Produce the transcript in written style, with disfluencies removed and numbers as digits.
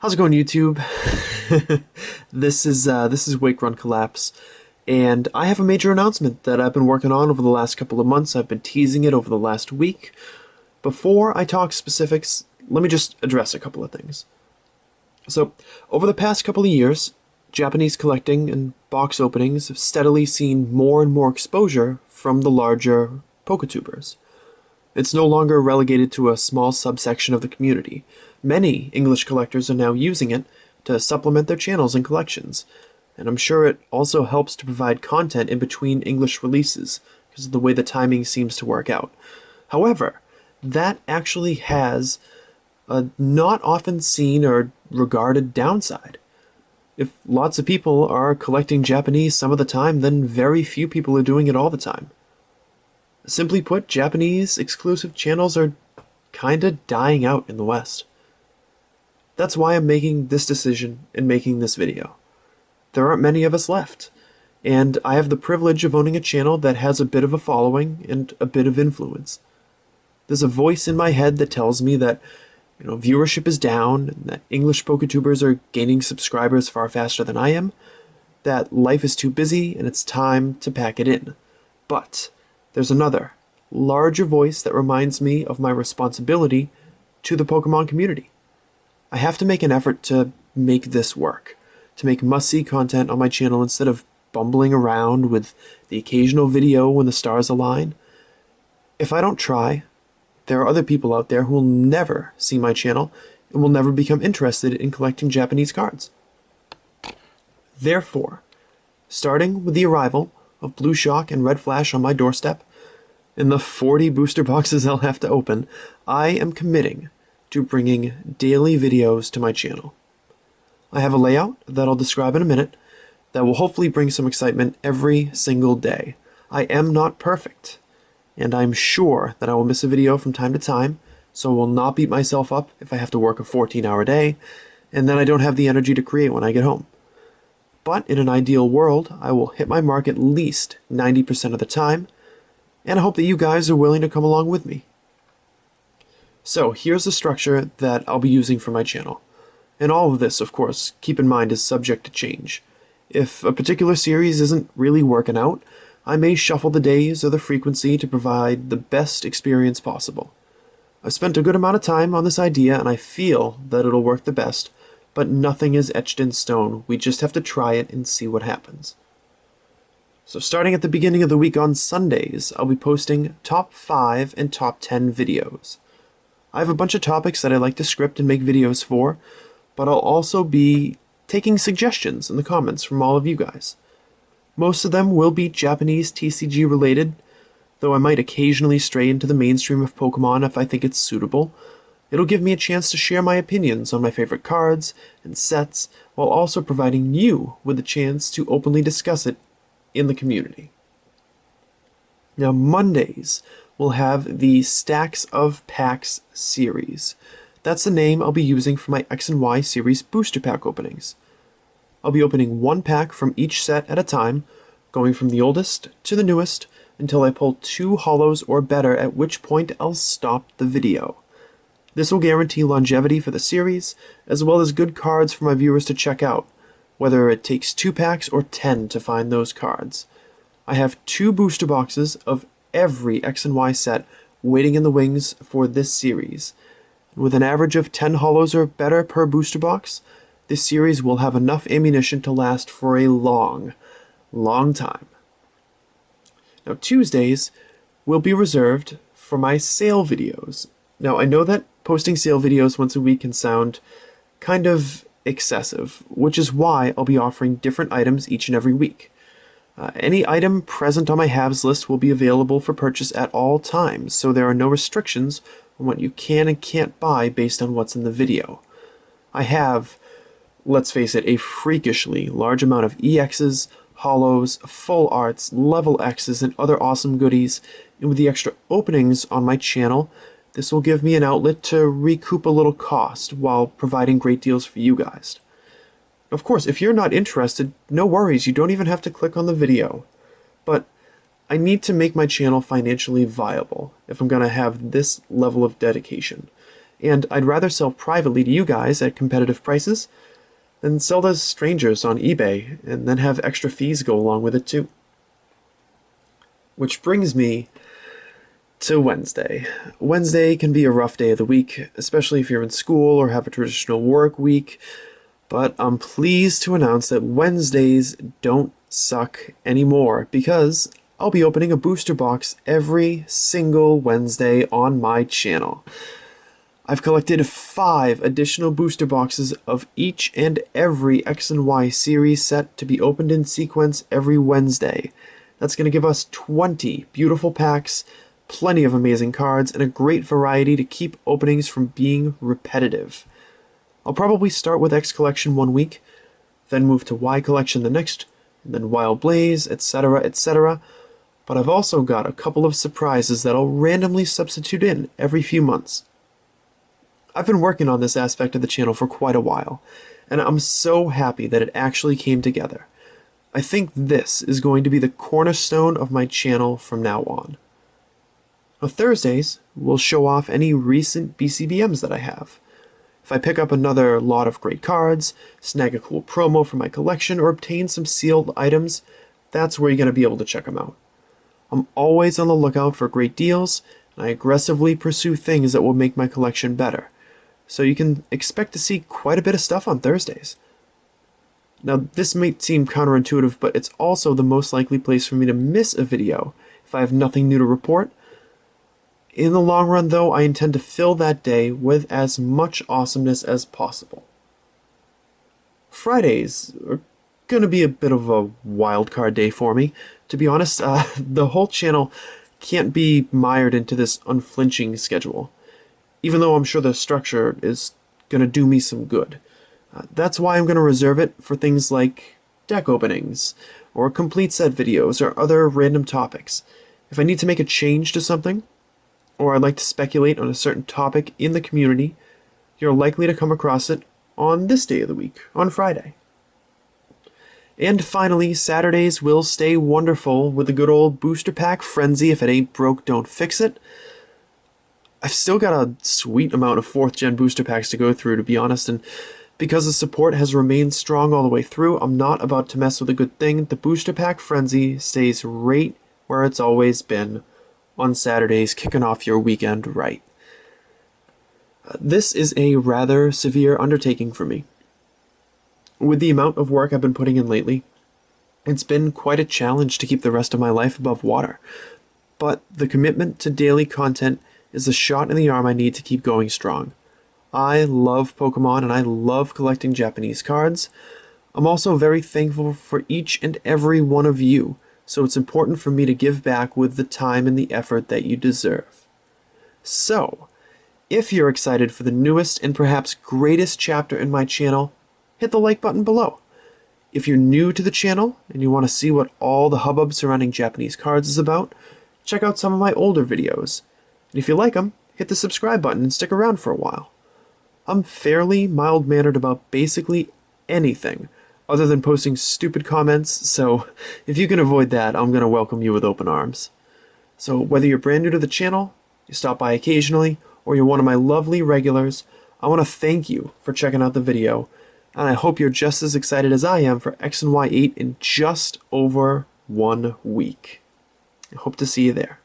How's it going, YouTube? This is Wake Run Collapse, and I have a major announcement that I've been working on over the last couple of months. I've been teasing it over the last week. Before I talk specifics, let me just address a couple of things. So, over the past couple of years, Japanese collecting and box openings have steadily seen more and more exposure from the larger PokeTubers. It's no longer relegated to a small subsection of the community. Many English collectors are now using it to supplement their channels and collections, and I'm sure it also helps to provide content in between English releases because of the way the timing seems to work out. However, that actually has a not often seen or regarded downside. If lots of people are collecting Japanese some of the time, then very few people are doing it all the time. Simply put, Japanese exclusive channels are kinda dying out in the West. That's why I'm making this decision and making this video. There aren't many of us left, and I have the privilege of owning a channel that has a bit of a following and a bit of influence. There's a voice in my head that tells me that viewership is down, and that English PokeTubers are gaining subscribers far faster than I am, that life is too busy and it's time to pack it in. But there's another, larger voice that reminds me of my responsibility to the Pokemon community. I have to make an effort to make this work, to make must-see content on my channel instead of bumbling around with the occasional video when the stars align. If I don't try, there are other people out there who will never see my channel and will never become interested in collecting Japanese cards. Therefore, starting with the arrival of Blue Shock and Red Flash on my doorstep, and the 40 booster boxes I'll have to open, I am committing to bringing daily videos to my channel. I have a layout that I'll describe in a minute that will hopefully bring some excitement every single day. I am not perfect, and I'm sure that I will miss a video from time to time, so I will not beat myself up if I have to work a 14-hour day, and then I don't have the energy to create when I get home. But in an ideal world, I will hit my mark at least 90% of the time, and I hope that you guys are willing to come along with me. So here's the structure that I'll be using for my channel. And all of this, of course, keep in mind, is subject to change. If a particular series isn't really working out, I may shuffle the days or the frequency to provide the best experience possible. I've spent a good amount of time on this idea and I feel that it'll work the best, but nothing is etched in stone. We just have to try it and see what happens. So starting at the beginning of the week on Sundays, I'll be posting top 5 and top 10 videos. I have a bunch of topics that I like to script and make videos for, but I'll also be taking suggestions in the comments from all of you guys. Most of them will be Japanese TCG related, though I might occasionally stray into the mainstream of Pokemon if I think it's suitable. It'll give me a chance to share my opinions on my favorite cards and sets, while also providing you with a chance to openly discuss it in the community. Now, Mondays will have the Stacks of Packs series. That's the name I'll be using for my X and Y series booster pack openings. I'll be opening one pack from each set at a time, going from the oldest to the newest until I pull 2 holos or better, at which point I'll stop the video. This will guarantee longevity for the series, as well as good cards for my viewers to check out, whether it takes 2 packs or 10 to find those cards. I have 2 booster boxes of every X and Y set waiting in the wings for this series. With an average of 10 holos or better per booster box, this series will have enough ammunition to last for a long, long time. Now, Tuesdays will be reserved for my sale videos. Now, I know that posting sale videos once a week can sound kind of excessive, which is why I'll be offering different items each and every week. Any item present on my halves list will be available for purchase at all times, so there are no restrictions on what you can and can't buy based on what's in the video. I have, let's face it, a freakishly large amount of EXs, holos, full arts, level Xs, and other awesome goodies, and with the extra openings on my channel, this will give me an outlet to recoup a little cost while providing great deals for you guys. Of course, if you're not interested, no worries, you don't even have to click on the video. But I need to make my channel financially viable if I'm going to have this level of dedication. And I'd rather sell privately to you guys at competitive prices than sell to strangers on eBay and then have extra fees go along with it too. Which brings me to Wednesday. Wednesday can be a rough day of the week, especially if you're in school or have a traditional work week, but I'm pleased to announce that Wednesdays don't suck anymore because I'll be opening a booster box every single Wednesday on my channel. I've collected 5 additional booster boxes of each and every X and Y series set to be opened in sequence every Wednesday. That's going to give us 20 beautiful packs, plenty of amazing cards, and a great variety to keep openings from being repetitive. I'll probably start with X Collection one week, then move to Y Collection the next, and then Wild Blaze, etc., etc. But I've also got a couple of surprises that I'll randomly substitute in every few months. I've been working on this aspect of the channel for quite a while, and I'm so happy that it actually came together. I think this is going to be the cornerstone of my channel from now on. On Thursdays, we'll show off any recent BCBMs that I have. If I pick up another lot of great cards, snag a cool promo for my collection, or obtain some sealed items, that's where you're going to be able to check them out. I'm always on the lookout for great deals, and I aggressively pursue things that will make my collection better. So you can expect to see quite a bit of stuff on Thursdays. Now, this might seem counterintuitive, but it's also the most likely place for me to miss a video if I have nothing new to report. In the long run, though, I intend to fill that day with as much awesomeness as possible. Fridays are going to be a bit of a wild card day for me. To be honest, the whole channel can't be mired into this unflinching schedule, even though I'm sure the structure is going to do me some good. That's why I'm going to reserve it for things like deck openings, or complete set videos, or other random topics. If I need to make a change to something, or I'd like to speculate on a certain topic in the community, you're likely to come across it on this day of the week, on Friday. And finally, Saturdays will stay wonderful with the good old booster pack frenzy. If it ain't broke, don't fix it. I've still got a sweet amount of 4th gen booster packs to go through, to be honest, and because the support has remained strong all the way through, I'm not about to mess with a good thing. The booster pack frenzy stays right where it's always been on Saturdays, kicking off your weekend right. This is a rather severe undertaking for me. With the amount of work I've been putting in lately, it's been quite a challenge to keep the rest of my life above water. But the commitment to daily content is the shot in the arm I need to keep going strong. I love Pokemon and I love collecting Japanese cards. I'm also very thankful for each and every one of you, so it's important for me to give back with the time and the effort that you deserve. So, if you're excited for the newest and perhaps greatest chapter in my channel, hit the like button below. If you're new to the channel and you want to see what all the hubbub surrounding Japanese cards is about, check out some of my older videos. And if you like them, hit the subscribe button and stick around for a while. I'm fairly mild-mannered about basically anything other than posting stupid comments, so if you can avoid that, I'm going to welcome you with open arms. So whether you're brand new to the channel, you stop by occasionally, or you're one of my lovely regulars, I want to thank you for checking out the video, and I hope you're just as excited as I am for X and Y 8 in just over 1 week. I hope to see you there.